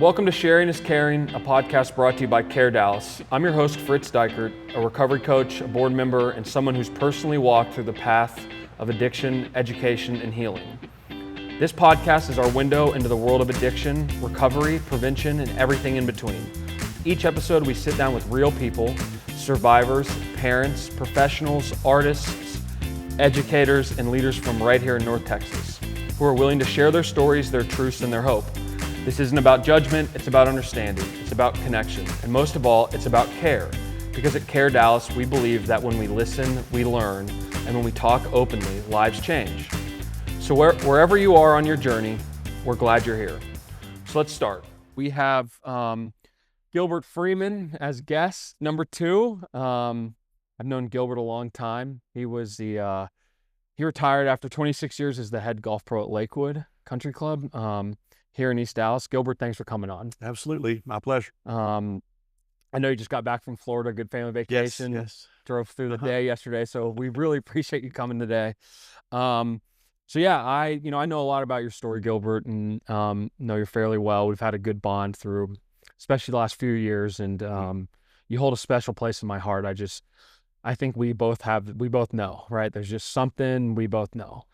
Welcome to Sharing is Caring, a podcast brought to you by Care Dallas. I'm your host, Fritz Deichert, a recovery coach, a board member, and someone who's personally walked through the path of addiction, education, and healing. This podcast is our window into the world of addiction, recovery, prevention, and everything in between. Each episode, we sit down with real people, survivors, parents, professionals, artists, educators, and leaders from right here in North Texas, who are willing to share their stories, their truths, and their hope. This isn't about judgment, it's about understanding, it's about connection, and most of all, it's about care. Because at Care Dallas, we believe that when we listen, we learn, and when we talk openly, lives change. So wherever you are on your journey, we're glad you're here. So let's start. We have Gilbert Freeman as guest number 2. I've known Gilbert a long time. He retired after 26 years as the head golf pro at Lakewood Country Club. Here in East Dallas. Gilbert, thanks for coming on. Absolutely. My pleasure. I know you just got back from Florida, good family vacation. Yes. Drove through the day yesterday, so we really appreciate you coming today. I know a lot about your story, Gilbert, and know you fairly well. We've had a good bond through, especially the last few years, and you hold a special place in my heart. I think we both know, right? There's just something we both know.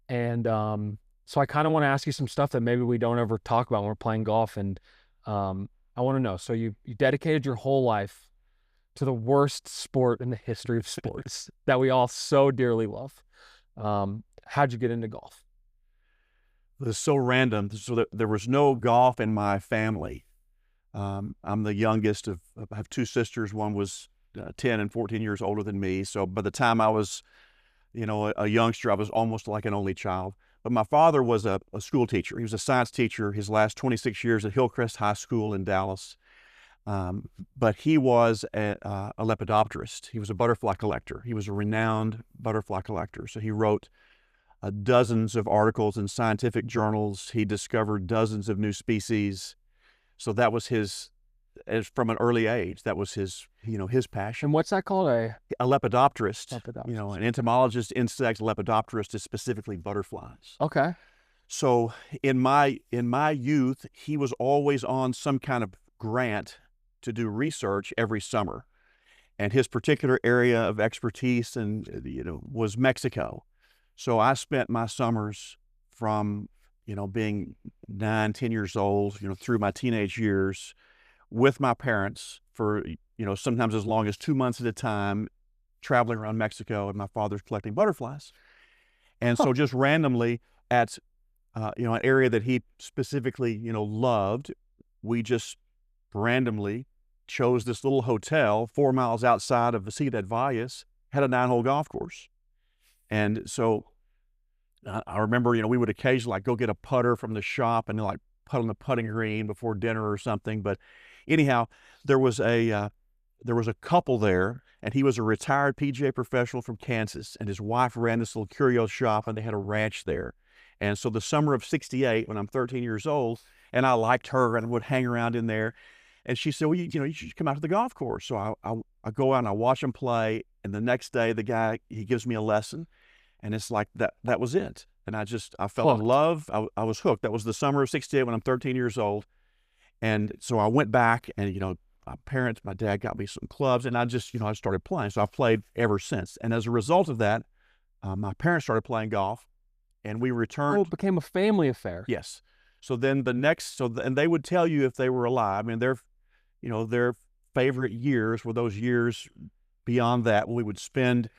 And so I kind of want to ask you some stuff that maybe we don't ever talk about when we're playing golf. And I want to know, so you dedicated your whole life to the worst sport in the history of sports that we all so dearly love. How'd you get into golf? It was so random. So there was no golf in my family. I'm the youngest I have 2 sisters. One was 10 and 14 years older than me. So by the time I was, a youngster, I was almost like an only child. But my father was a school teacher. He was a science teacher his last 26 years at Hillcrest High School in Dallas. But he was a lepidopterist. He was a butterfly collector. He was a renowned butterfly collector. So he wrote dozens of articles in scientific journals. He discovered dozens of new species. So that was from an early age, that was his passion. And what's that called? A lepidopterist. An entomologist, insects, lepidopterist is specifically butterflies. Okay. So in my youth, he was always on some kind of grant to do research every summer. And his particular area of expertise was Mexico. So I spent my summers from, being 9, 10 years old, through my teenage years with my parents for, sometimes as long as 2 months at a time, traveling around Mexico, and my father's collecting butterflies. And so just randomly at, an area that he specifically, loved, we just randomly chose this little hotel 4 miles outside of Ciudad Valles, had a 9-hole golf course. And so I remember, we would occasionally go get a putter from the shop and putt on the putting green before dinner or something. But anyhow, there was a couple there, and he was a retired PGA professional from Kansas, and his wife ran this little curio shop, and they had a ranch there. And so the summer of '68, when I'm 13 years old, and I liked her and would hang around in there, and she said, well, you should come out to the golf course. So I go out and I watch him play, and the next day the guy, he gives me a lesson, and it's like that was it. And I fell in love. I was hooked. That was the summer of '68 when I'm 13 years old. And so I went back, and, my dad got me some clubs, and I started playing. So I've played ever since. And as a result of that, my parents started playing golf, and we returned. Oh, it became a family affair. Yes. So then and they would tell you if they were alive. I mean, their favorite years were those years beyond that, when we would spend,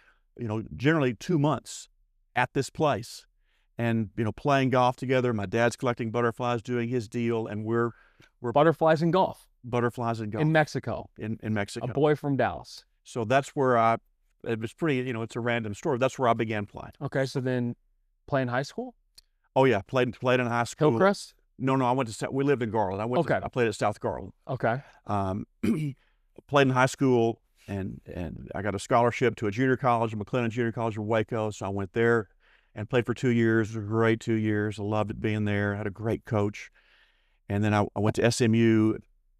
generally 2 months at this place and, playing golf together. My dad's collecting butterflies, doing his deal, and we're butterflies and golf. Butterflies and golf. In Mexico. In Mexico. A boy from Dallas. So that's where it was pretty, it's a random story. That's where I began playing. Okay, so then playing high school? Oh yeah, played in high school. Hillcrest? No, we lived in Garland. I played at South Garland. Okay. Played in high school, and I got a scholarship to a junior college, McLennan Junior College in Waco. So I went there and played for 2 years. It was a great 2 years. I loved it being there. I had a great coach. And then I went to SMU,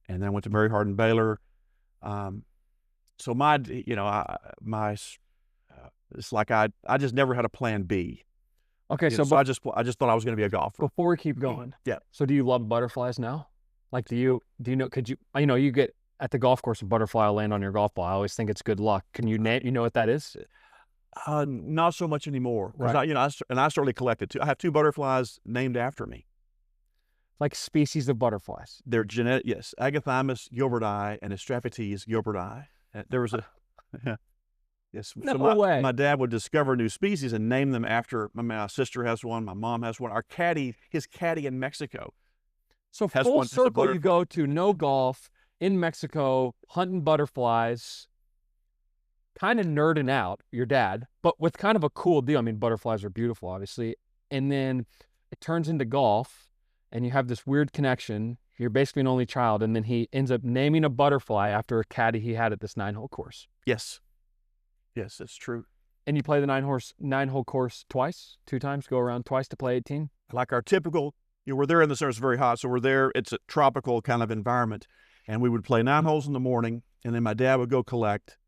and then I went to Mary Hardin Baylor. So it's like I just never had a plan B. Okay, so I just thought I was going to be a golfer. Before we keep going, yeah. So do you love butterflies now? Like, do you know, could you get at the golf course, a butterfly will land on your golf ball. I always think it's good luck. Can you name, you know what that is? Not so much anymore because Right. I certainly collected two. I have two butterflies named after me. Like species of butterflies. They're genetic, yes, Agathymus gilberti and Astraphetes gilberti. There was a yes. No So way. my dad would discover new species and name them after. My sister has one. My mom has one. His caddy in Mexico. So Has full one- has a circle, you butterfly. go to no golf in Mexico, hunting butterflies, kind of nerding out, your dad, but with kind of a cool deal. I mean, butterflies are beautiful, obviously. And then it turns into golf, and you have this weird connection. You're basically an only child, and then he ends up naming a butterfly after a caddy he had at this 9-hole course. Yes, yes, that's true. And you play the 9-hole course twice, 2 times, go around twice to play 18. Like our typical, we're there in the summer. It's very hot, so we're there. It's a tropical kind of environment, and we would play 9 holes in the morning, and then my dad would go collect,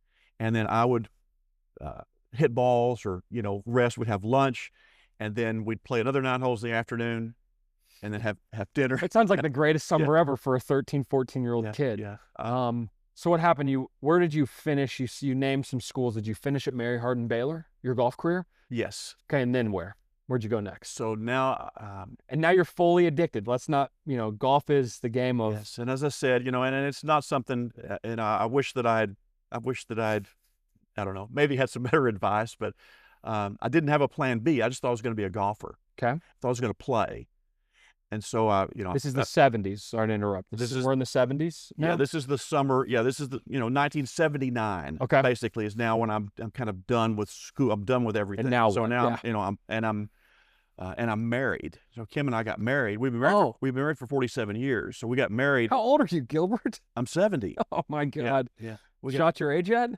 and then I would hit balls or rest. We'd have lunch, and then we'd play another 9 holes in the afternoon, and then have dinner. It sounds like the greatest summer ever for a 13, 14-year-old Yeah, kid. yeah. So what happened? Where did you finish? You named some schools. Did you finish at Mary Hardin Baylor, your golf career? Yes. Okay, and then where? Where'd you go next? So now, And now you're fully addicted. Let's not, golf is the game of. yes. And as I said, and it's not something, and I wish that I'd, I don't know, maybe had some better advice, but I didn't have a plan B. I just thought I was going to be a golfer. Okay. Thought I was going to play. And so, This is the 70s. Sorry to interrupt. We're in the 70s now? Yeah, this is the summer. Yeah, this is the 1979. Okay. Basically, is now when I'm kind of done with school. I'm done with everything. And now so what? now Yeah. I'm married. So Kim and I got married. We've been married. Oh. We've been married for 47 years. So we got married. How old are you, Gilbert? I'm 70. Oh my God. Yeah. Shot your age yet?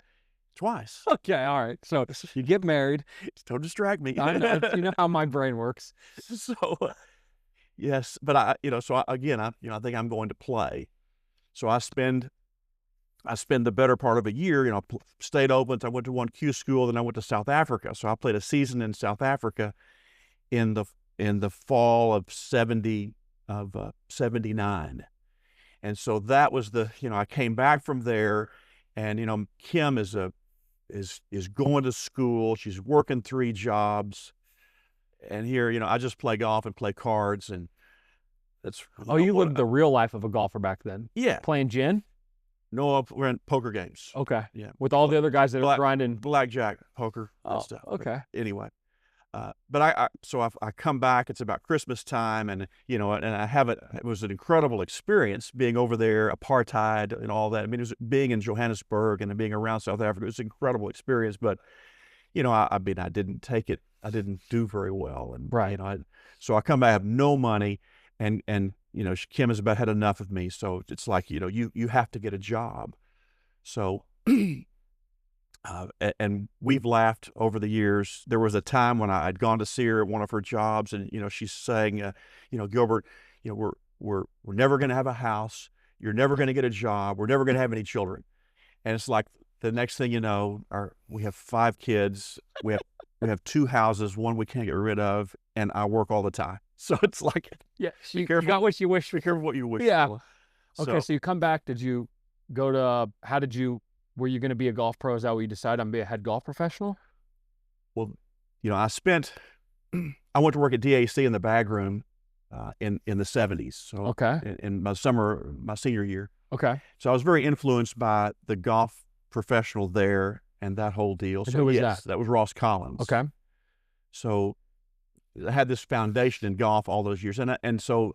Twice. Okay, all right. So you get married. Don't distract me. I know. You know how my brain works. So yes, but I think I'm going to play. So I spend the better part of a year, stayed open. I went to one Q school, then I went to South Africa. So I played a season in South Africa in the fall of 79. And so that was I came back from there, and Kim is going to school. She's working 3 jobs. And here, I just play golf and play cards, and that's. Oh, you lived the real life of a golfer back then. Yeah. Playing gin? No, we're in poker games. Okay. Yeah. With all the other guys that are grinding. Blackjack, poker, Oh, and stuff. okay. But anyway, but I come back. It's about Christmas time, and and I have it. It was an incredible experience being over there, apartheid and all that. I mean, it was being in Johannesburg and being around South Africa. It was an incredible experience, but I didn't take it. I didn't do very well, and Right. So I come back, I have no money, and Kim has about had enough of me. So it's like you have to get a job. So and we've laughed over the years. There was a time when I'd gone to see her at one of her jobs, and she's saying, Gilbert, we're never going to have a house. You're never going to get a job. We're never going to have any children. And it's like the next thing you know, we have 5 kids. We have 2 houses, one we can't get rid of, and I work all the time. So it's like, Yeah. You careful. got what you wish. be careful what you wish Yeah. for. Okay, so you come back. Did you go to, were you going to be a golf pro? Is that what you decided? I'm going to be a head golf professional? Well, I went to work at DAC in the bag room in the 70s. So Okay. in my senior year. Okay. So I was very influenced by the golf professional there and that whole deal. And So who was yes, that was Ross Collins. Okay. So I had this foundation in golf all those years. And so,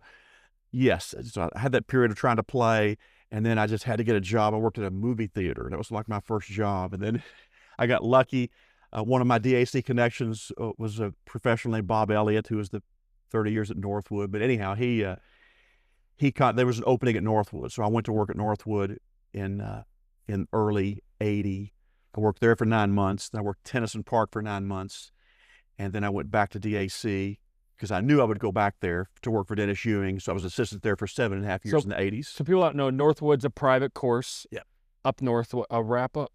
yes, so I had that period of trying to play, and then I just had to get a job. I worked at a movie theater. That was like my first job. And then I got lucky. One of my DAC connections was a professional named Bob Elliott, who was the 30 years at Northwood. But anyhow, there was an opening at Northwood. So I went to work at Northwood in early 80. I worked there for 9 months. Then I worked Tennyson Park for 9 months. And then I went back to DAC because I knew I would go back there to work for Dennis Ewing. So I was assistant there for 7.5 years in the 80s. So people don't know, Northwood's a private course. Yep. Up north, Alpha?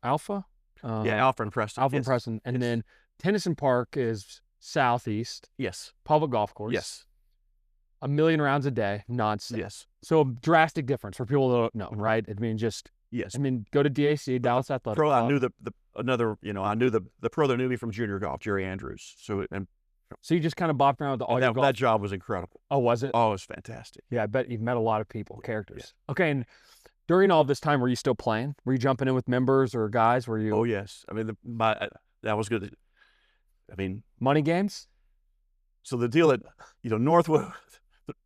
Alpha and Preston. Alpha and Preston. And then Tennyson Park is southeast. Yes. Public golf course. Yes. 1 million rounds a day, nonstop. Yes. So a drastic difference for people that don't know, right? I mean, Yes. go to DAC, Dallas Athletic Pro, Club. I knew the pro that knew me from junior golf, Jerry Andrews. So So you just kind of bopped around with all your golf. that job was incredible. Oh, was it? Oh, it was fantastic. Yeah, I bet you've met a lot of people, characters. Yeah. Okay, and during all this time, were you still playing? Were you jumping in with members or guys? Were you? Oh, yes. I mean, that was good. I mean, money games? So the deal at, Northwood,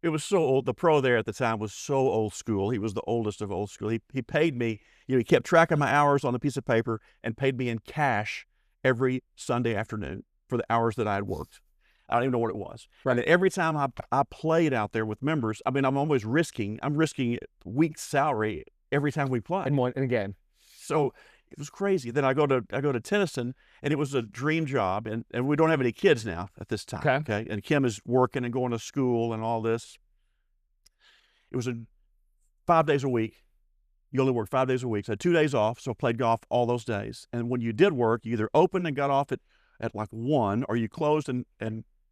it was so old. The pro there at the time was so old school. He was the oldest of old school. He paid me, he kept track of my hours on a piece of paper and paid me in cash every Sunday afternoon for the hours that I had worked. I don't even know what it was. Right. And every time I played out there with members, I mean, I'm risking week's salary every time we play. In a game. So it was crazy. Then I go to Tennyson, and it was a dream job. And we don't have any kids now at this time. Okay. And Kim is working and going to school and all this. It was 5 days a week. You only worked 5 days a week. So I had 2 days off. So I played golf all those days. And when you did work, you either opened and got off at like 1, or you closed and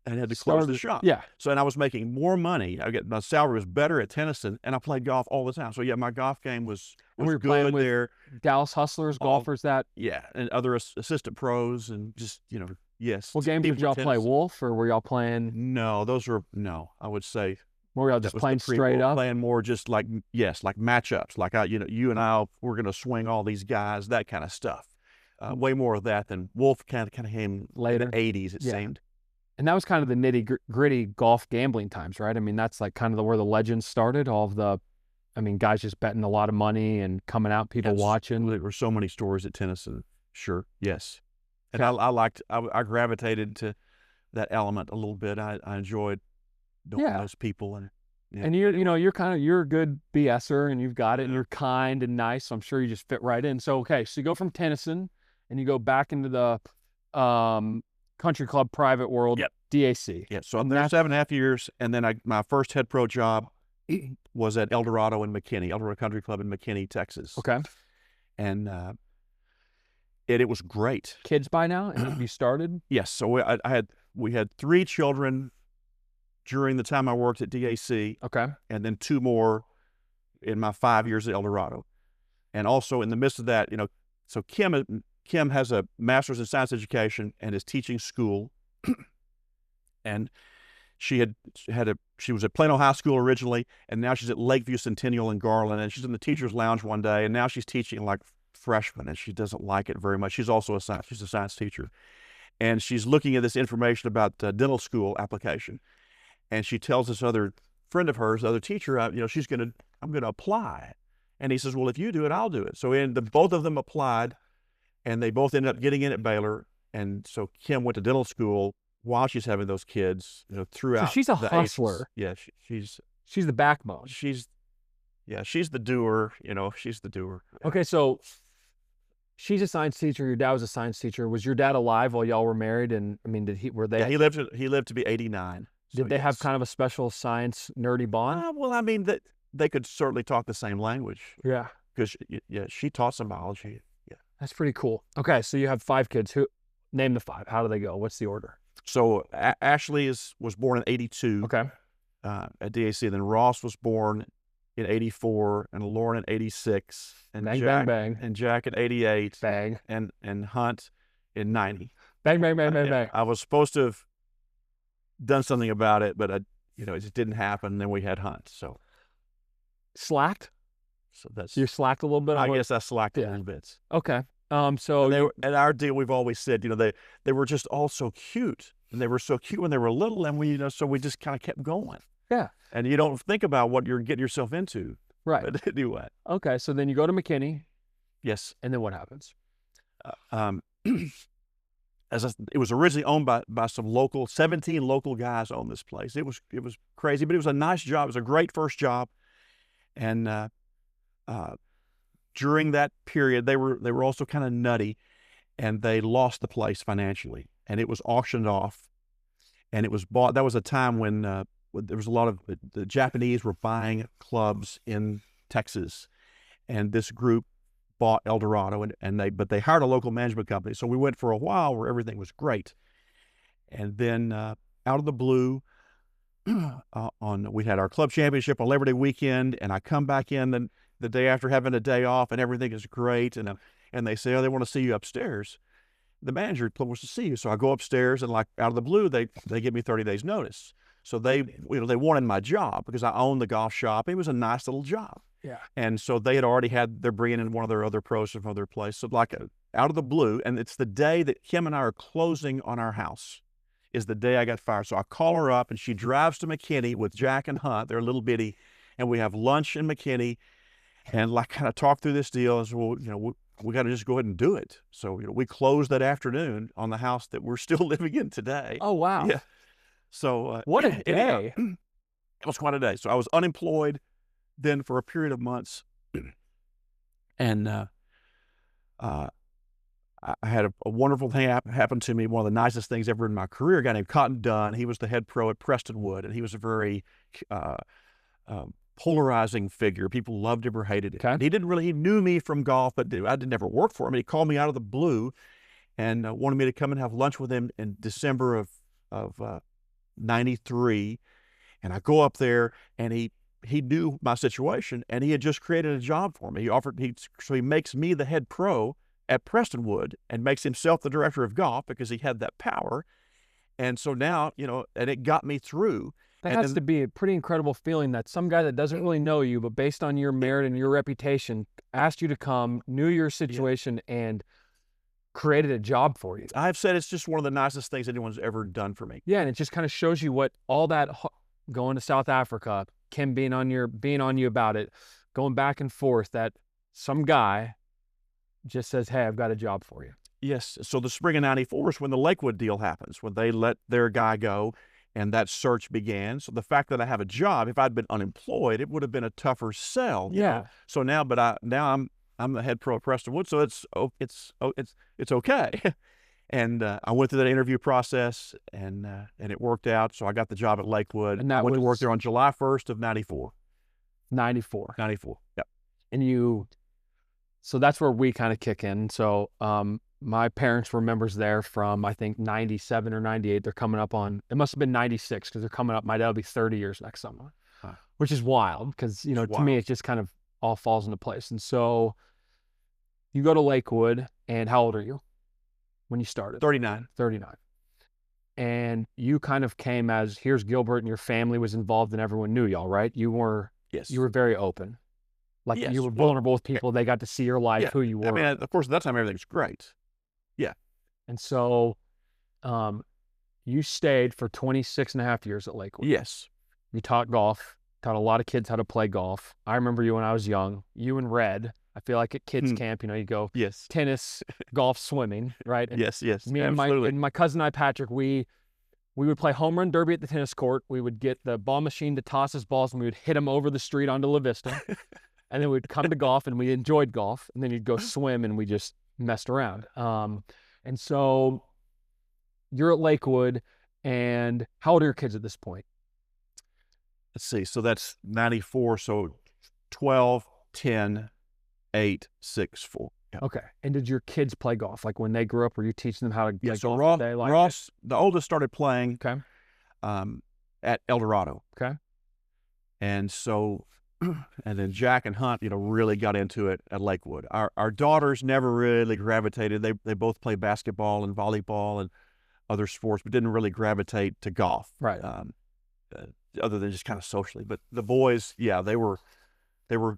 had to close the shop. Yeah. So, and I was making more money. My salary was better at Tennyson, and I played golf all the time. So yeah, my golf game was we were good playing with there. Dallas Hustlers, golfers that. Yeah, and other assistant pros, and just yes. What games did y'all play? Wolf, or were y'all playing? No, I would say. Were y'all just playing straight up? Playing more just like matchups, like you and I, we're gonna swing all these guys, that kind of stuff. Way more of that than Wolf kind of came later in the 80s, it seemed. And that was kind of the nitty-gritty golf gambling times, right? I mean, that's like kind of where the legends started. Guys just betting a lot of money and coming out, people watching. There were so many stories at Tennyson. Sure, yes. And I gravitated to that element a little bit. I enjoyed knowing those people. And you're a good BSer, and you've got it, and you're kind and nice, so I'm sure you just fit right in. So, okay, so you go from Tennyson, and you go back into the country club private world, DAC. Yeah, so I'm there 7.5 years, and then my first head pro job was at Eldorado Country Club in McKinney, Texas. Okay. And it was great. Kids by now, and you started? Yes, so we had 3 children during the time I worked at DAC. Okay. And then 2 more in my 5 years at Eldorado. And also in the midst of that, so Kim has a master's in science education and is teaching school. And she was at Plano High School originally, and now she's at Lakeview Centennial in Garland, and she's in the teacher's lounge one day, and now she's teaching like freshmen, and she doesn't like it very much. She's also a science teacher. And she's looking at this information about dental school application. And she tells this other friend of hers, the other teacher, I'm going to apply. And he says, well, if you do it, I'll do it. So both of them applied, and they both ended up getting in at Baylor. And so Kim went to dental school while she's having those kids, throughout. So she's a hustler. 80s. Yeah, she's the backbone. She's the doer. She's the doer. Okay, so she's a science teacher. Your dad was a science teacher. Was your dad alive while y'all were married? And I mean, were they? Yeah, he lived to be 89. Did they have kind of a special science nerdy bond? Well, I mean, that they could certainly talk the same language. Yeah. Because she taught some biology. Yeah. That's pretty cool. Okay, so you have 5 kids. Name the 5. How do they go? What's the order? So Ashley was born in 82. Okay. At DAC. Then Ross was born in 84, and Lauren in 86, and bang, Jack, bang, bang. and Jack in 88, bang, and Hunt in 90. Bang, bang, bang, bang, bang. I was supposed to have done something about it, but it just didn't happen. Then we had Hunt. So slacked. So you slacked a little bit. I guess I slacked a little bit. Okay. So at our deal, we've always said, they were just all so cute, and they were so cute when they were little, and so we just kind of kept going. Yeah. And you don't think about what you're getting yourself into. Right. But anyway. Okay. So then you go to McKinney. Yes. And then what happens? It was originally owned by some 17 local guys owned this place. It was crazy, but it was a nice job. It was a great first job. And during that period, they were also kind of nutty, and they lost the place financially, and it was auctioned off, and it was bought. That was a time when there was a lot of the Japanese were buying clubs in Texas, and this group bought Eldorado, but they hired a local management company. So we went for a while where everything was great, and then out of the blue, we had our club championship on Labor Day weekend, and I come back in the day after having a day off, and everything is great, and they say, oh, they want to see you upstairs. The manager wants to see you, so I go upstairs, and like out of the blue, they give me 30 days notice. So they wanted my job because I owned the golf shop. It was a nice little job. Yeah. And so they're bringing in one of their other pros from other place. So like out of the blue, and it's the day that Kim and I are closing on our house is the day I got fired. So I call her up, and she drives to McKinney with Jack and Hunt. They're a little bitty, and we have lunch in McKinney, and like kind of talk through this deal. And so, well, we got to just go ahead and do it. So we closed that afternoon on the house that we're still living in today. Oh wow. Yeah. So what a day. It was quite a day. So I was unemployed then for a period of months, and I had a wonderful thing happen to me. One of the nicest things ever in my career. A guy named Cotton Dunn. He was the head pro at Prestonwood, and he was a very polarizing figure. People loved him or hated him. Okay. He knew me from golf, but I did never work for him. He called me out of the blue and wanted me to come and have lunch with him in December of 93. And I go up there, and he knew my situation, and he had just created a job for me. So he makes me the head pro at Prestonwood and makes himself the director of golf because he had that power. And so now, and it got me through. That has to be a pretty incredible feeling that some guy that doesn't really know you, but based on your merit and your reputation, asked you to come, knew your situation, and created a job for you. I've said it's just one of the nicest things anyone's ever done for me. Yeah, and it just kind of shows you what all that going to South Africa, Kim being on you about it, going back and forth, that some guy just says, hey, I've got a job for you. Yes. So the spring of 94 is when the Lakewood deal happens, when they let their guy go and that search began. So the fact that I have a job, if I'd been unemployed, it would have been a tougher sell. Yeah. So now, I'm the head pro at Prestonwood, so it's okay. And I went through that interview process, and it worked out. So I got the job at Lakewood. And I went to work there on July 1st of 94. 94. 94. Yep. And so that's where we kind of kick in. So my parents were members there from, I think, 97 or 98. They're coming up on, it must have been 96 because they're coming up. My dad will be 30 years next summer, which is wild because, to me, it just kind of all falls into place. And so you go to Lakewood, and how old are you when you started? 39. And you kind of came as, here's Gilbert, and your family was involved and everyone knew y'all, right? You were very open. Like you were vulnerable with people. They got to see your life, who you were. I mean, of course, at that time, everything's great. Yeah. And so you stayed for 26 and a half years at Lakewood. Yes. You taught golf, taught a lot of kids how to play golf. I remember you when I was young, you and Red. I feel like at kids camp, you go tennis, golf, swimming, right? And yes. Me and my cousin and I, Patrick, we would play home run derby at the tennis court. We would get the ball machine to toss his balls, and we would hit them over the street onto La Vista. And then we'd come to golf, and we enjoyed golf. And then you'd go swim, and we just messed around. And so you're at Lakewood, and how old are your kids at this point? Let's see. So that's 94. So 12, 10, 8, 6, 4. Yeah. Okay. And did your kids play golf? Like when they grew up, were you teaching them how to play so golf? Ross, the oldest, started playing at El Dorado. Okay. And so, and then Jack and Hunt, really got into it at Lakewood. Our daughters never really gravitated. They both play basketball and volleyball and other sports, but didn't really gravitate to golf. Right. Other than just kind of socially. But the boys, they were.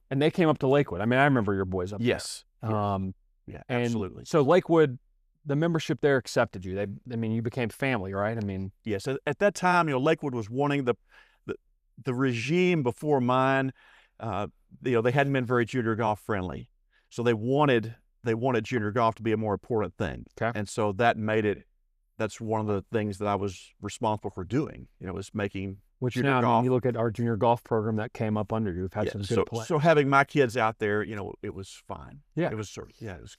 And they came up to Lakewood. I mean, I remember your boys up there. Yes. Yeah, absolutely. So Lakewood, the membership there accepted you. You became family, right? I mean. Yes. At that time, Lakewood was wanting the regime before mine. They hadn't been very junior golf friendly, so they wanted junior golf to be a more important thing. Okay. And so that's one of the things that I was responsible for doing. Was making. Which now, golf. You look at our junior golf program that came up under you. You've had some good play. So having my kids out there, it was fine. Yeah. It was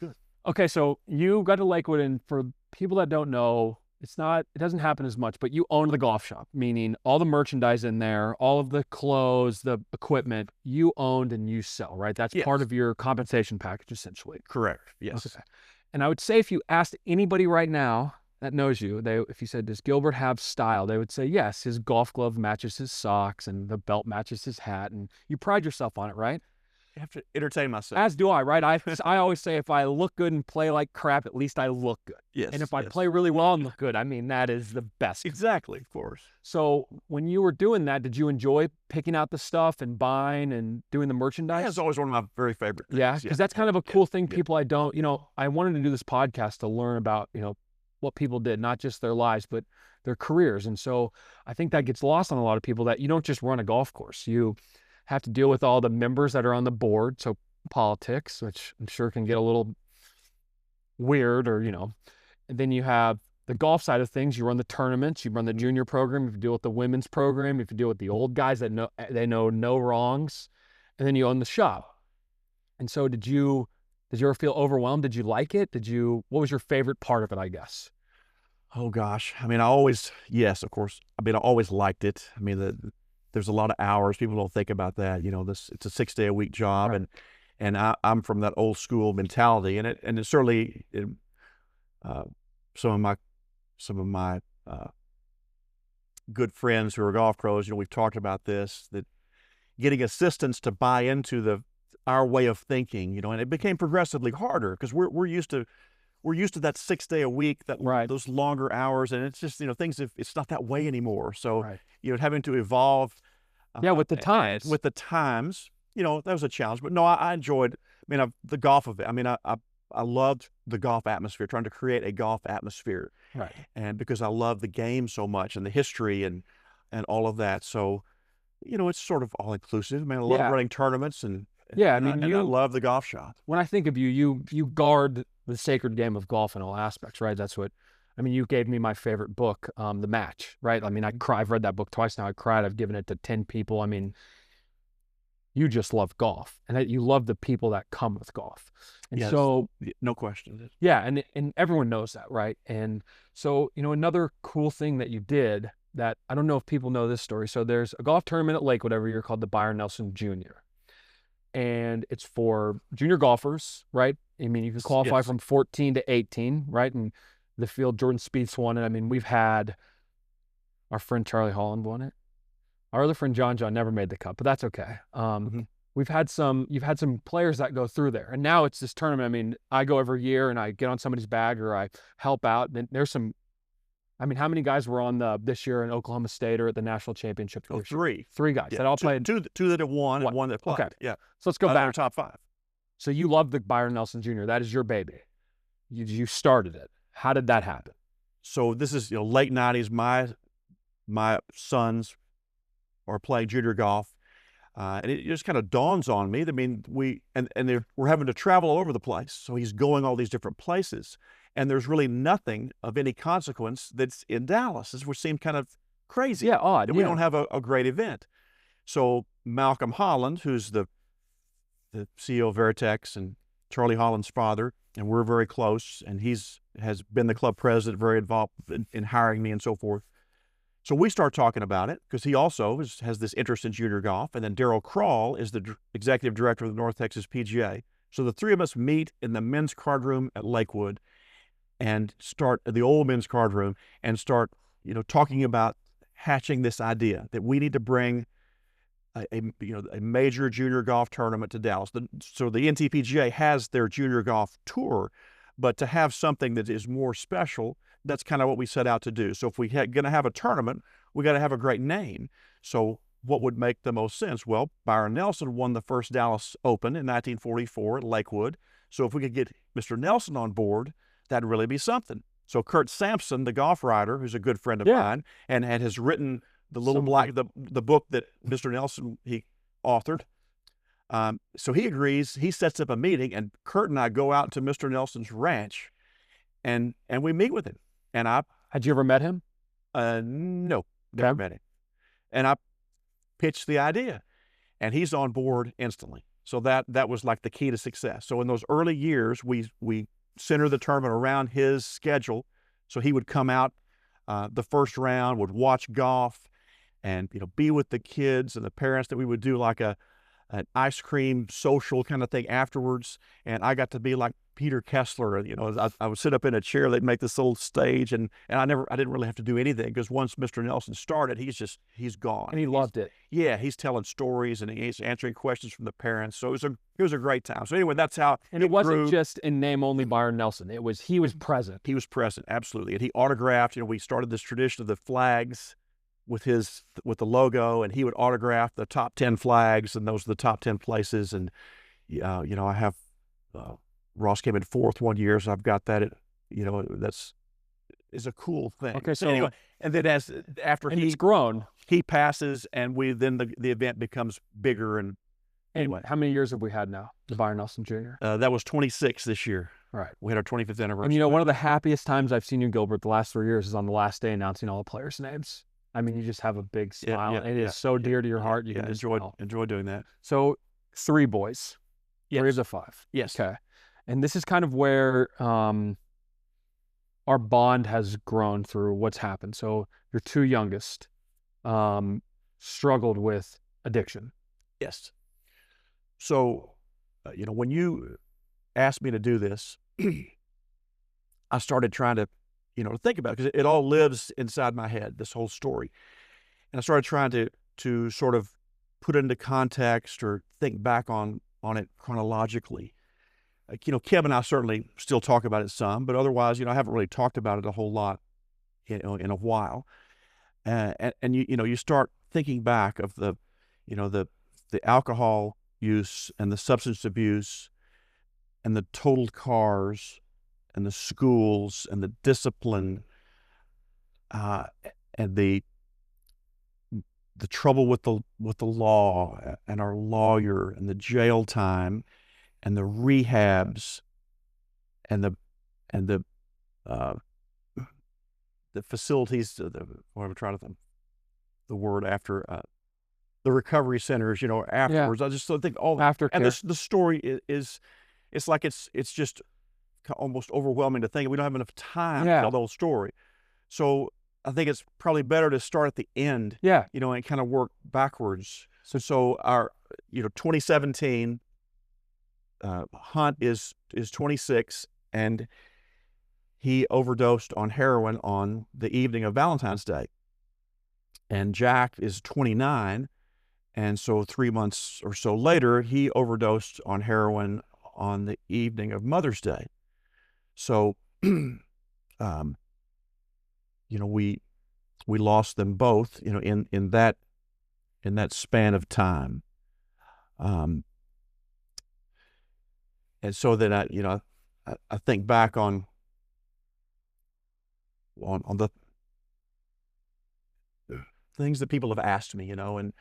good. Okay, so you got to Lakewood, and for people that don't know, it doesn't happen as much, but you owned the golf shop, meaning all the merchandise in there, all of the clothes, the equipment, you owned and you sell, right? That's part of your compensation package, essentially. Correct. Yes. Okay. And I would say if you asked anybody right now that knows you, if you said, does Gilbert have style? They would say, yes, his golf glove matches his socks and the belt matches his hat. And you pride yourself on it, right? I have to entertain myself. As do I, right? I always say, if I look good and play like crap, at least I look good. Yes. And if I play really well and look good, I mean, that is the best. Exactly, of course. So when you were doing that, did you enjoy picking out the stuff and buying and doing the merchandise? That's always one of my very favorite things. Yeah, because that's kind of a cool thing. People I wanted to do this podcast to learn about, what people did, not just their lives, but their careers. And so I think that gets lost on a lot of people, that you don't just run a golf course. You have to deal with all the members that are on the board. So politics, which I'm sure can get a little weird, and then you have the golf side of things. You run the tournaments, you run the junior program, you have to deal with the women's program, you have to deal with the old guys that know no wrongs, and then you own the shop. And so did you ever feel overwhelmed? Did you like it? What was your favorite part of it, I guess? Oh gosh. I mean, yes, of course. I mean, I always liked it. I mean, there's a lot of hours. People don't think about that. It's a 6-day-a-week job, right. and I'm from that old school mentality, and it certainly, some of my good friends who are golf pros, we've talked about this, that getting assistants to buy into our way of thinking, and it became progressively harder because we're used to that 6-day-a-week, right. those longer hours, and it's just it's not that way anymore. So right. Having to evolve, with the times, that was a challenge. But no, I enjoyed. I mean, the golf of it. I mean, I loved the golf atmosphere, trying to create a golf atmosphere, right? And because I love the game so much and the history and all of that, so it's sort of all inclusive. I mean, I love running tournaments and. Yeah, I love the golf shop. When I think of you guard the sacred game of golf in all aspects, right? That's what, you gave me my favorite book, The Match, right? I mean, I've read that book twice now. I cried. I've given it to 10 people. I mean, you just love golf, and you love the people that come with golf. And yes, so, no question. Yeah, and everyone knows that, right? And so, another cool thing that you did that, I don't know if people know this story. So there's a golf tournament at Lakewood every year called the Byron Nelson Junior. And it's for junior golfers, right? I mean, you can qualify from 14 to 18, right? And the field, Jordan Spieth's won it. I mean, we've had our friend Charlie Holland won it. Our other friend John never made the cut, but that's okay. You've had some players that go through there, and now it's this tournament. I mean, I go every year and I get on somebody's bag or I help out. And there's some. I mean, how many guys were on this year in Oklahoma State or at the national championship? Oh, three guys that all played. Two that have won and one that played. Okay. Yeah. So let's go back. Top 5. So you love the Byron Nelson Junior. That is your baby. You started it. How did that happen? So this is late 90s. My sons are playing junior golf, and it just kind of dawns on me. I mean, we're having to travel all over the place. So he's going all these different places. And there's really nothing of any consequence that's in Dallas, which seemed kind of crazy. Yeah, odd. We don't have a great event. So Malcolm Holland, who's the CEO of Veritex and Charlie Holland's father, and we're very close, and has been the club president, very involved in hiring me and so forth. So we start talking about it because he also has this interest in junior golf. And then Darryl Krall is the executive director of the North Texas PGA. So the three of us meet in the men's card room at Lakewood and start the old men's card room and start, talking about hatching this idea that we need to bring a major junior golf tournament to Dallas. So the NTPGA has their junior golf tour, but to have something that is more special, that's kind of what we set out to do. So if we're going to have a tournament, we got to have a great name. So what would make the most sense? Well, Byron Nelson won the first Dallas Open in 1944 at Lakewood. So if we could get Mr. Nelson on board, that'd really be something. So Kurt Sampson, the golf writer, who's a good friend of mine, and has written the book that Mr. Nelson he authored. So he agrees. He sets up a meeting, and Kurt and I go out to Mr. Nelson's ranch, and we meet with him. And had you ever met him? No, never met him. And I pitched the idea, and he's on board instantly. So that was like the key to success. So in those early years, we center the tournament around his schedule. So he would come out the first round, would watch golf, and be with the kids and the parents. That we would do like an ice cream social kind of thing afterwards. And I got to be like Peter Kessler. You know, I would sit up in a chair. They'd make this little stage, and I didn't really have to do anything, because once Mr. Nelson started, he's gone. And he loved it. Yeah, he's telling stories and he's answering questions from the parents. So it was a great time. So anyway, that's how. And it wasn't just in name only Byron Nelson. He was present. He was present, absolutely, and he autographed. You know, we started this tradition of the flags with the logo, and he would autograph the top 10 flags, and those are the top 10 places. And you know, I have Ross came in 4th one year, so I've got that. You know, is a cool thing. Okay, so anyway, and then after he's grown, he passes, and the event becomes bigger. And anyway, how many years have we had now, the Byron Nelson Junior? That was 26 this year. Right. We had our 25th anniversary. And you know, one of the happiest times I've seen you, Gilbert, the last 3 years is on the last day announcing all the players' names. I mean, you just have a big smile. Yeah, it is so dear to your heart. You can enjoy doing that. So 3 boys. Yes. 3 of the 5. Yes. Okay. And this is kind of where our bond has grown through what's happened. So your 2 youngest struggled with addiction. Yes. So, you know, when you asked me to do this, I started trying to, you know, think about it, because it all lives inside my head, this whole story. And I started trying to sort of put it into context or think back on it chronologically. Like, you know, Kim and I certainly still talk about it some, but otherwise, you know, I haven't really talked about it a whole lot in a while. And you know, you start thinking back of the alcohol use and the substance abuse and the totaled cars and the schools and the discipline and the trouble with the law and our lawyer and the jail time and the rehabs and the facilities, I'm trying to think the word after the recovery centers, you know, afterwards. I just think all aftercare. And the story is it's like it's just almost overwhelming to think. We don't have enough time to tell the whole story. So I think it's probably better to start at the end, you know, and kind of work backwards. So our, you know, 2017, Hunt is 26, and he overdosed on heroin on the evening of Valentine's Day. And Jack is 29, and so 3 months or so later, he overdosed on heroin on the evening of Mother's Day. So, you know, we lost them both, you know, in that span of time. And so then I think back on the things that people have asked me, you know, and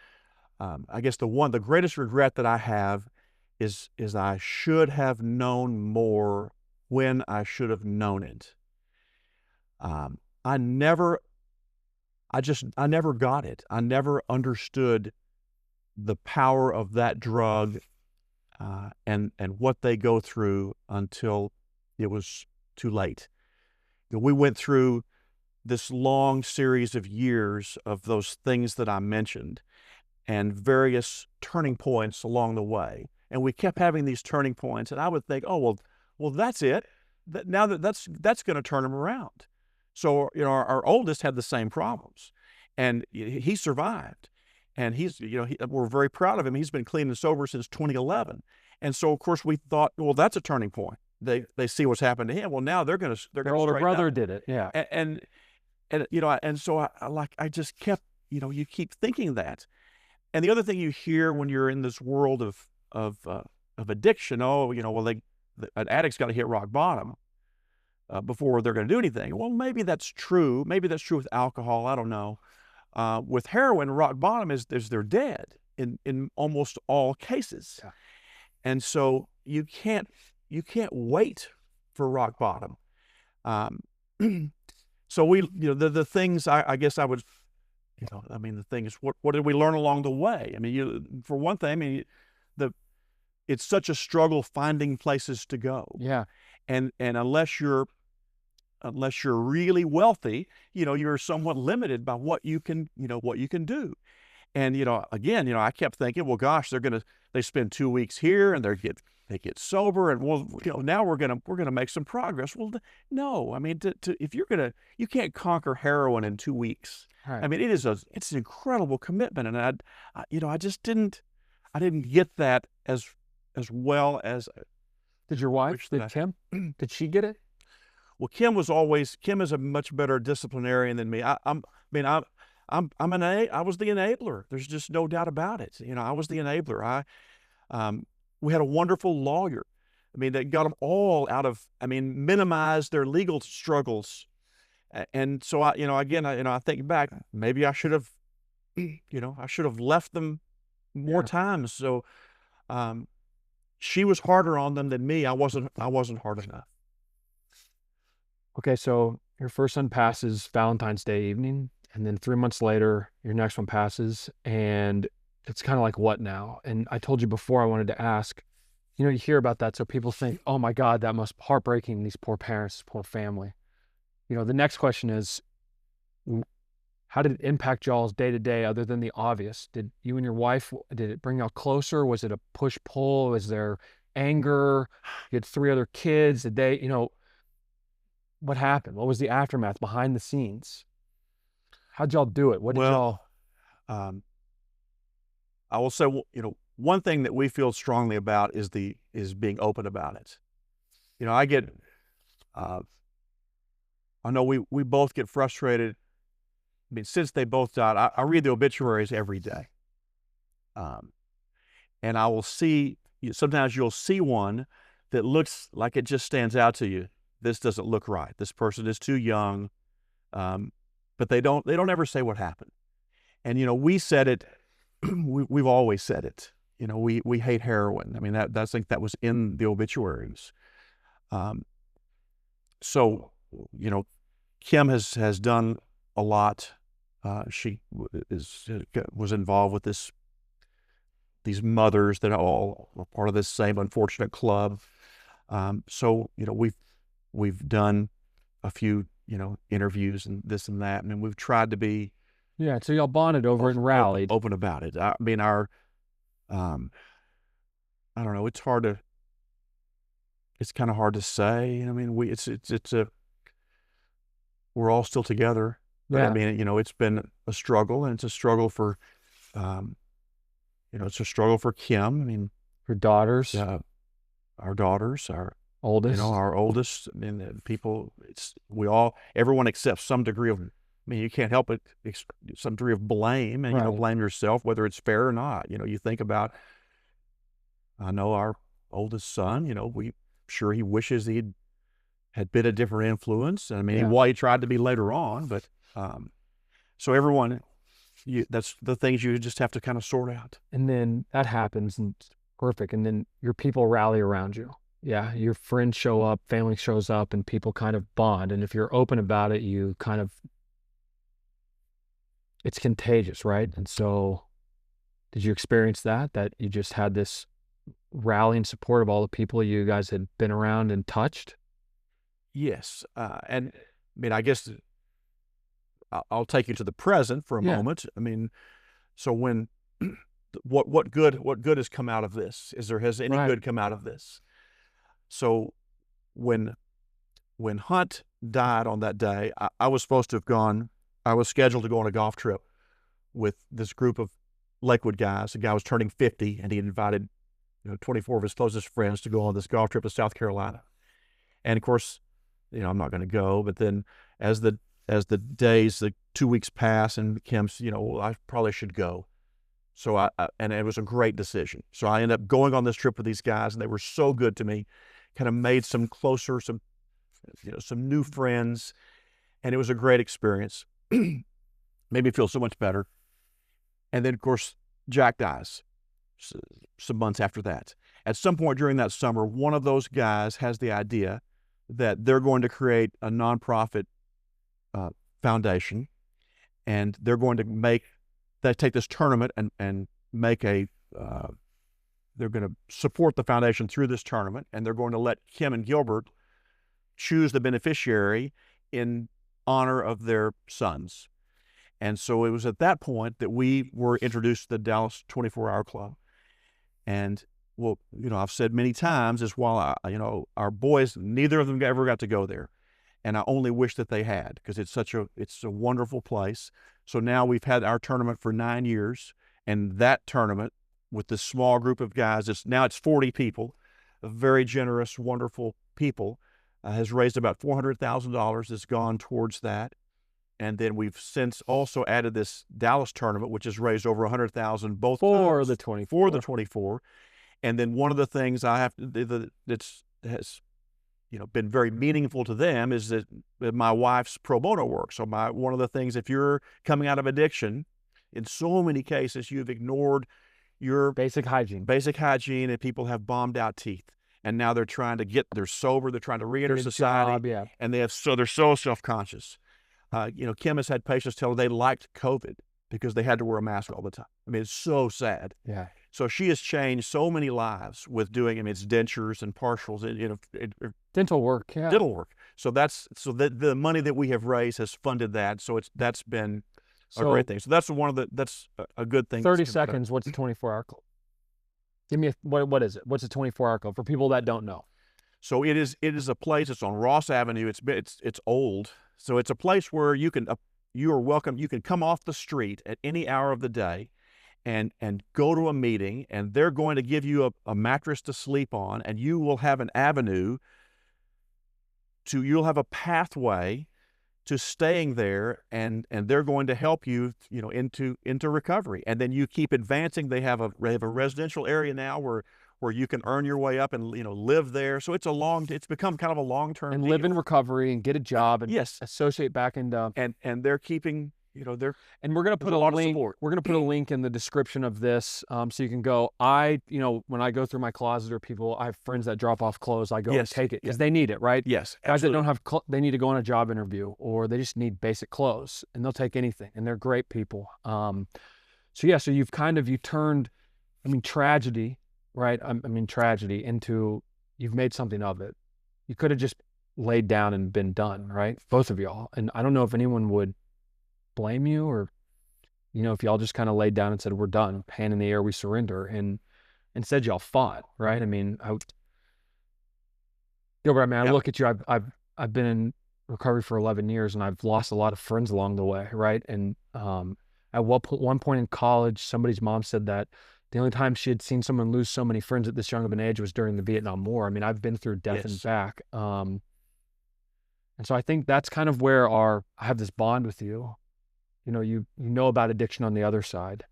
I guess the greatest regret that I have is I should have known more when I should have known it. I never got it. I never understood the power of that drug and what they go through until it was too late. You know, we went through this long series of years of those things that I mentioned and various turning points along the way. And we kept having these turning points, and I would think, oh, well, that's it. Now that's going to turn him around. So, you know, our oldest had the same problems, and he survived. And he's, you know, we're very proud of him. He's been clean and sober since 2011. And so, of course, we thought, well, that's a turning point. They see what's happened to him. Well, now they're their older brother did it. Yeah. And you know, and so I just kept, you know, you keep thinking that. And the other thing you hear when you're in this world of addiction, oh, you know, well, an addict's got to hit rock bottom before they're going to do anything. Well, maybe that's true. Maybe that's true with alcohol. I don't know. With heroin, rock bottom is they're dead in almost all cases. Yeah. And so you can't wait for rock bottom. So we, you know, the things I guess I would, you know, I mean, the thing is, what did we learn along the way? I mean, for one thing, I mean, it's such a struggle finding places to go. Yeah. And unless you're really wealthy, you know, you're somewhat limited by what you can do. And, again, I kept thinking, well, gosh, they spend 2 weeks here and they get sober, and well, now we're gonna make some progress. Well, no, I mean, if you can't conquer heroin in 2 weeks. Right. I mean, it's an incredible commitment, and I just didn't get that as well as. Did your wife, Kim, did she get it? Well, Kim is a much better disciplinarian than me. I was the enabler. There's just no doubt about it. I was the enabler. We had a wonderful lawyer. I mean, that got them all out of, minimized their legal struggles. And so I think back, maybe I should have, left them more times. So, she was harder on them than me. I wasn't hard enough. Okay, so your first son passes Valentine's Day evening, and then 3 months later, your next one passes, and it's kind of like, what now? And I told you before, I wanted to ask, you hear about that, so people think, oh my God, that must be heartbreaking, these poor parents, this poor family. The next question is, how did it impact y'all's day-to-day other than the obvious? Did you and your wife, did it bring y'all closer? Was it a push-pull? Was there anger? You had 3 other kids. Did they, what happened? What was the aftermath behind the scenes? How'd y'all do it? What did y'all? I will say, one thing that we feel strongly about is being open about it. I know we both get frustrated. I mean, since they both died, I read the obituaries every day. And I will see, sometimes you'll see one that looks like it just stands out to you. This doesn't look right. This person is too young. But they don't ever say what happened. And, we said it, we've always said it. We hate heroin. I mean, I think that was in the obituaries. So, Kim has done a lot. She was involved with these mothers that all were part of this same unfortunate club. So, we've done a few, interviews and this and that. And we've tried to be. Yeah. So y'all bonded over it and rallied. Open about it. I mean, I don't know. It's kind of hard to say. I mean, we're all still together. But Yeah. I mean, it's been a struggle, and it's a struggle for, it's a struggle for Kim. I mean, Her daughters, our daughters, our oldest. our oldest. I mean, everyone accepts some degree of. I mean, you can't help it. Some degree of blame, and Right. blame yourself whether it's fair or not. You think about. I know our oldest son. Sure he wishes he had been a different influence. I mean, he tried to be later on, but so everyone, that's the things you just have to kind of sort out. And then that happens, and it's perfect. And then your people rally around you. Yeah, your friends show up, family shows up, and people kind of bond. And if you're open about it, you kind of, it's contagious, right? And so, did you experience that you just had this rallying support of all the people you guys had been around and touched? Yes, and I mean, I guess I'll take you to the present for a moment. I mean, so when what good has come out of this? Has any good come out of this? So when Hunt died on that day, I was supposed to have gone. I was scheduled to go on a golf trip with this group of Lakewood guys. The guy was turning 50, and he invited 24 of his closest friends to go on this golf trip to South Carolina. And of course, I'm not going to go. But then as the days, the 2 weeks pass, and Kim's, well, I probably should go. So and it was a great decision. So I ended up going on this trip with these guys, and they were so good to me. Kind of made some new friends, and it was a great experience. Made me feel so much better. And then, of course, Jack dies some months after that. At some point during that summer, one of those guys has the idea that they're going to create a nonprofit foundation, and they're going to take this tournament and make they're going to support the foundation through this tournament, and they're going to let Kim and Gilbert choose the beneficiary in honor of their sons. And so it was at that point that we were introduced to the Dallas 24-Hour Club. And, well, I've said many times is while our boys, neither of them ever got to go there. And I only wish that they had, because it's a wonderful place. So now we've had our tournament for 9 years, and that tournament with this small group of guys, it's 40 people, very generous, wonderful people, has raised about $400,000 that's gone towards that. And then we've since also added this Dallas tournament, which has raised over $100,000 both For times, the 24. for the 24. And then one of the things has been very meaningful to them is that my wife's pro bono work. So one of the things, if you're coming out of addiction, in so many cases you've ignored your basic hygiene, and people have bombed out teeth. And now they're sober, they're trying to re-enter society, job, and they're so self-conscious. Kim has had patients tell her they liked COVID because they had to wear a mask all the time. I mean, it's so sad. Yeah. So she has changed so many lives with doing, it's dentures and partials, dental work. Yeah. Dental work. So the money that we have raised has funded that. So that's been a great thing. So that's a good thing. 30 seconds. What's a 24-hour club? Give me what is it? What's a 24-hour club for people that don't know? So it is a place. It's on Ross Avenue. It's old. So it's a place where you are welcome. You can come off the street at any hour of the day and go to a meeting, and they're going to give you a mattress to sleep on, and you will have an avenue you'll have a pathway to staying there, and they're going to help you, into recovery. And then you keep advancing. They have a residential area now where you can earn your way up and live there. So it's become kind of a long-term and deal. Live in recovery and get a job and yes, associate back into and they're keeping and we're gonna put a link. We're gonna put a link in the description of this, so you can go. When I go through my closet or people, I have friends that drop off clothes. I go and take it because they need it, right? Yes, guys that don't have they need to go on a job interview, or they just need basic clothes, and they'll take anything, and they're great people. So you've turned, tragedy, right? Tragedy into, you've made something of it. You could have just laid down and been done, right? Both of y'all, and I don't know if anyone would blame you, or if y'all just kind of laid down and said, we're done, hand in the air, we surrender, and instead y'all fought, right? Gilbert, I look at you. I've been in recovery for 11 years, and I've lost a lot of friends along the way, right? And at one point in college, somebody's mom said that the only time she had seen someone lose so many friends at this young of an age was during the Vietnam War. I've been through death and back, and so I think that's kind of where I have this bond with you. You know about addiction on the other side,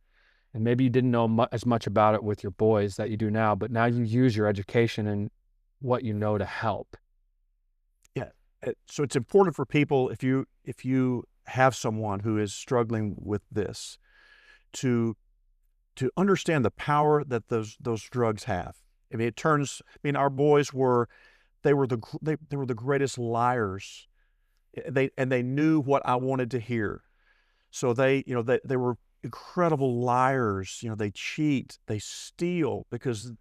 and maybe you didn't know as much about it with your boys that you do now, but now you use your education and what you know to help. Yeah. So it's important for people, if you have someone who is struggling with this, to understand the power that those drugs have. Our boys were the greatest liars. They knew what I wanted to hear. So they were incredible liars. They cheat, they steal, and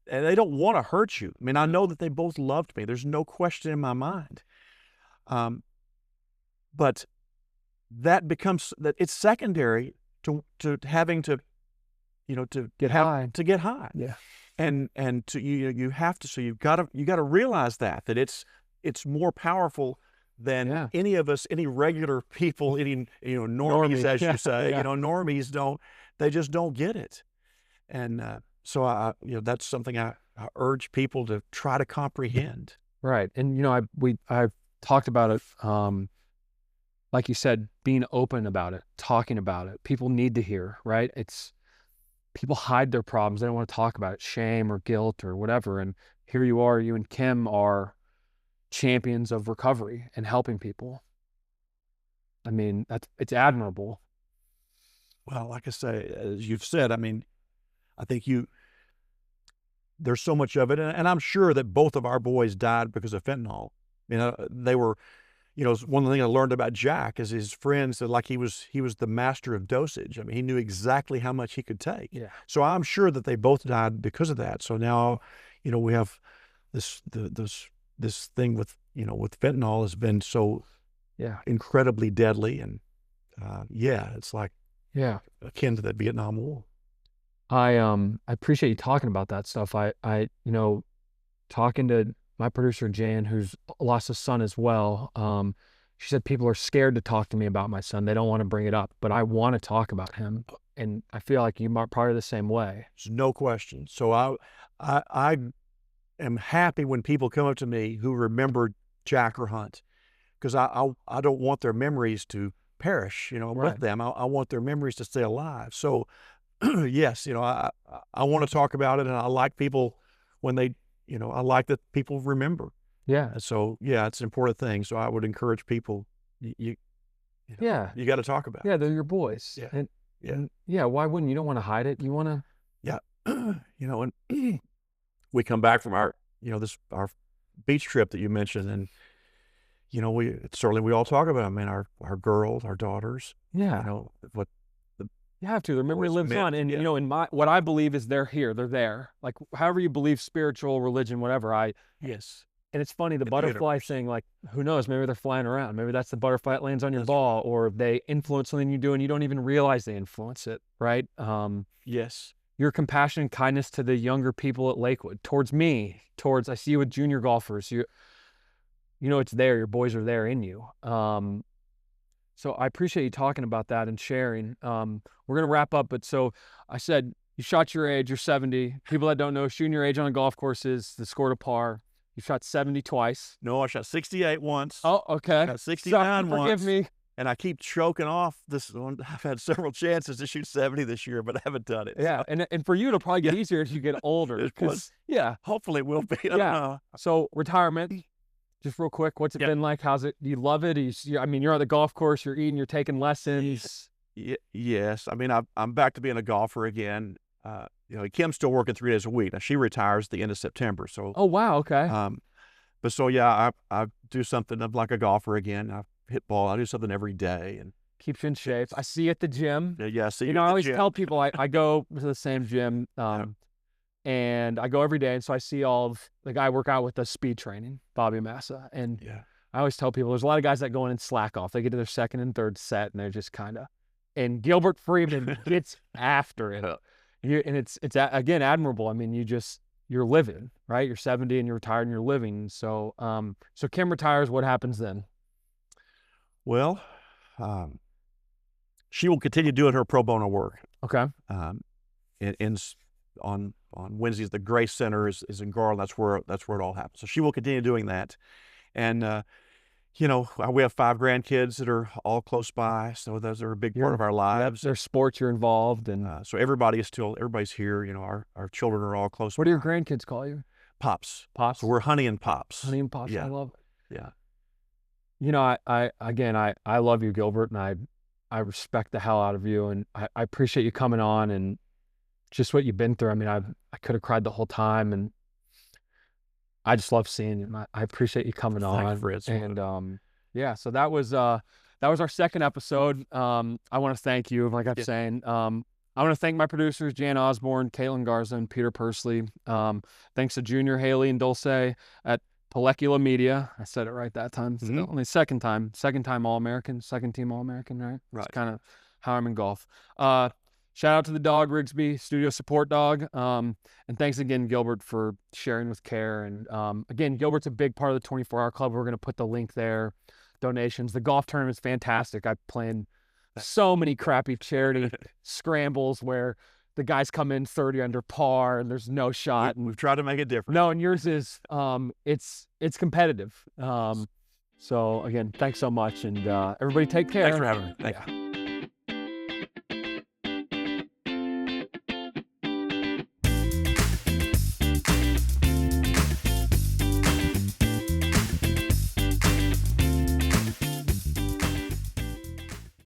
they don't want to hurt you. I know that they both loved me. There's no question in my mind. But it's secondary to having to get high. Yeah. And you have to. So you've got to realize that it's more powerful than any of us, any regular people, any normies, as you say. Normies just don't get it. And so that's something I urge people to try to comprehend. Right. And I've talked about it, like you said, being open about it, talking about it. People need to hear, right? People hide their problems. They don't want to talk about it, shame or guilt or whatever. And here you are, you and Kim are champions of recovery and helping people. It's admirable. Well, like I say, as you've said, I think there's so much of it. And I'm sure that both of our boys died because of fentanyl. They were, one of the things I learned about Jack is his friends said, like, he was the master of dosage. He knew exactly how much he could take. Yeah. So I'm sure that they both died because of that. So now, we have this thing with fentanyl has been so incredibly deadly, and yeah, it's like akin to the Vietnam War. I appreciate you talking about that stuff. I talking to my producer Jan, who's lost a son as well. She said people are scared to talk to me about my son. They don't want to bring it up, but I want to talk about him, and I feel like you might probably the same way. There's no question. So I am happy when people come up to me who remember Jack or Hunt, because I don't want their memories to perish, with them. I want their memories to stay alive. So yes, I want to talk about it, and I like people when they, I like that people remember. Yeah. And so yeah, it's an important thing. So I would encourage people, you got to talk about it. Yeah, they're your boys. Yeah. And why wouldn't you? Don't want to hide it. You want to. Yeah. And we come back from our beach trip that you mentioned, and we all talk about them, man, our girls, our daughters. Yeah. What you have to. Their memory lives on, and yeah. in what I believe is they're here. They're there. Like however you believe, spiritual, religion, whatever. Yes. And it's funny, the butterfly thing, like, who knows? Maybe they're flying around. Maybe that's the butterfly that lands on your ball, or they influence something you do and you don't even realize they influence it, right? Yes. Your compassion and kindness to the younger people at Lakewood, towards me, I see you with junior golfers. It's there. Your boys are there in you. So I appreciate you talking about that and sharing. We're going to wrap up, but so I said, you shot your age, you're 70. People that don't know, shooting your age on a golf course is the score to par. You shot 70 twice. No, I shot 68 once. Oh, okay. I shot 69 once. Forgive me. And I keep choking off this one. I've had several chances to shoot 70 this year, but I haven't done it. Yeah, so. and for you, it'll probably get easier as you get older. Hopefully it will be. I don't know. So retirement, just real quick, what's it been like? How's it? Do you love it? You're on the golf course, you're eating, you're taking lessons. Yes. I mean, I'm back to being a golfer again. Kim's still working 3 days a week. Now she retires at the end of September. So. Oh wow. Okay. But so yeah, I do something. I'm like a golfer again. I hit ball. I do something every day and keeps you in shape. I see you at the gym. Yeah. See, I always tell people I go to the same gym, and I go every day. And so I see all of the guy work out with the speed training, Bobby Massa, and I always tell people there's a lot of guys that go in and slack off. They get to their second and third set, and they're just kind of. And Gilbert Freeman gets after it. And it's again admirable. I mean, you're living, right? You're 70 and you're retired and you're living. So so Kim retires, what happens then? Well, she will continue doing her pro bono work. Okay. On Wednesdays, the Grace Center is in Garland. That's where it all happens. So she will continue doing that. And we have 5 grandkids that are all close by, so those are a big part of our lives. There's sports you're involved in. So everybody's here. Our children are all close. What do your grandkids call you? Pops. Pops. So we're Honey and Pops. Honey and Pops. Yeah. I love it. Yeah. I love you, Gilbert, and I respect the hell out of you, and I appreciate you coming on and just what you've been through. I mean, I could have cried the whole time, and I just love seeing you. I appreciate you coming on. Fritz. And so that was our second episode. I want to thank you. Like I'm saying, I want to thank my producers, Jan Osborne, Caitlin Garza, and Peter Pursley. Thanks to Junior, Haley, and Dulce at Molecular Media. I said it right that time. Mm-hmm. Only second time All-American, second team All-American, right? Right. That's kind of how I'm in golf. Shout out to the dog, Rigsby, studio support dog. And thanks again, Gilbert, for sharing with Care. And again, Gilbert's a big part of the 24-Hour Club. We're going to put the link there. Donations. The golf tournament's fantastic. I planned so many crappy charity scrambles where the guys come in 30 under par and there's no shot. We've tried to make it different. No, and yours is it's competitive. So again, thanks so much, and everybody take care. Thanks for having me. Thank you.